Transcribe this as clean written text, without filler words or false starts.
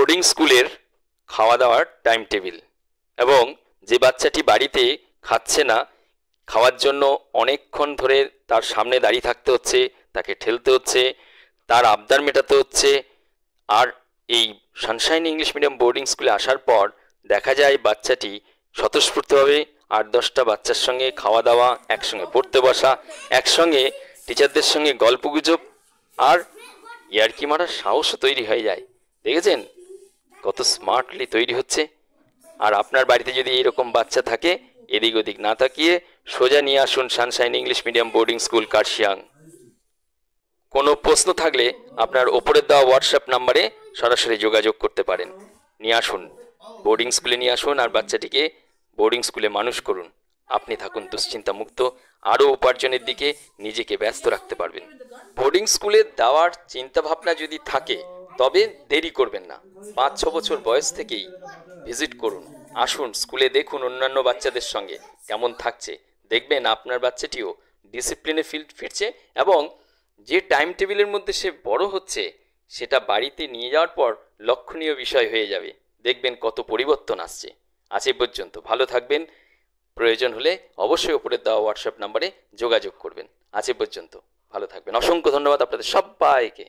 Boarding স্কুলের খাওয়া দাওয়ার টাইম টেবিল এবং যে বাচ্চাটি বাড়িতে খাচ্ছে না, খাওয়ার জন্য অনেকক্ষণ ধরে তার সামনে দাঁড়িয়ে থাকতে হচ্ছে, তাকে ঠেলতে হচ্ছে, তার আবদার মেটাতে হচ্ছে। আর এই সানশাইন ইংলিশ মিডিয়াম বোর্ডিং স্কুলে আসার পর দেখা যায় বাচ্চাটি স্বতঃস্ফূর্তভাবে 8-10টা বাচ্চার সঙ্গে খাওয়া দাওয়া, একসঙ্গে পড়তে বসা, একসঙ্গে টিচারদের সঙ্গে গল্পগুজব আর ইয়ার্কি মারার সাহসও তৈরি হয়ে যায়। দেখেছেন কত স্মার্টলি তৈরি হচ্ছে। আর আপনার বাড়িতে যদি এরকম বাচ্চা থাকে, এদিক ওদিক না তাকিয়ে সোজা নিয়ে আসুন Sunshine English medium boarding school Kurseong. কোনো প্রশ্ন থাকলে আপনার ওপরের দেওয়া হোয়াটসঅ্যাপ নাম্বারে সরাসরি যোগাযোগ করতে পারেন। নিয়ে আসুন, বোর্ডিং স্কুলে নিয়ে আসুন আর বাচ্চাটিকে বোর্ডিং স্কুলে মানুষ করুন। আপনি থাকুন দুশ্চিন্তা মুক্ত, আরও উপার্জনের দিকে নিজেকে ব্যস্ত রাখতে পারবেন। বোর্ডিং স্কুলে দেওয়ার চিন্তাভাবনা যদি থাকে তবে দেরি করবেন না, 5-6 বছর বয়স থেকেই ভিজিট করুন, আসুন স্কুলে দেখুন অন্যান্য বাচ্চাদের সঙ্গে কেমন থাকছে। দেখবেন আপনার বাচ্চাটিও ডিসিপ্লিনে ফিরছে এবং যে টাইম টেবিলের মধ্যে সে বড় হচ্ছে সেটা বাড়িতে নিয়ে যাওয়ার পর লক্ষণীয় বিষয় হয়ে যাবে। দেখবেন কত পরিবর্তন আসছে। আজ এ পর্যন্ত, ভালো থাকবেন। প্রয়োজন হলে অবশ্যই উপরে দেওয়া হোয়াটসঅ্যাপ নাম্বারে যোগাযোগ করবেন। আজ এ পর্যন্ত, ভালো থাকবেন। অসংখ্য ধন্যবাদ আপনাদের সবাইকে।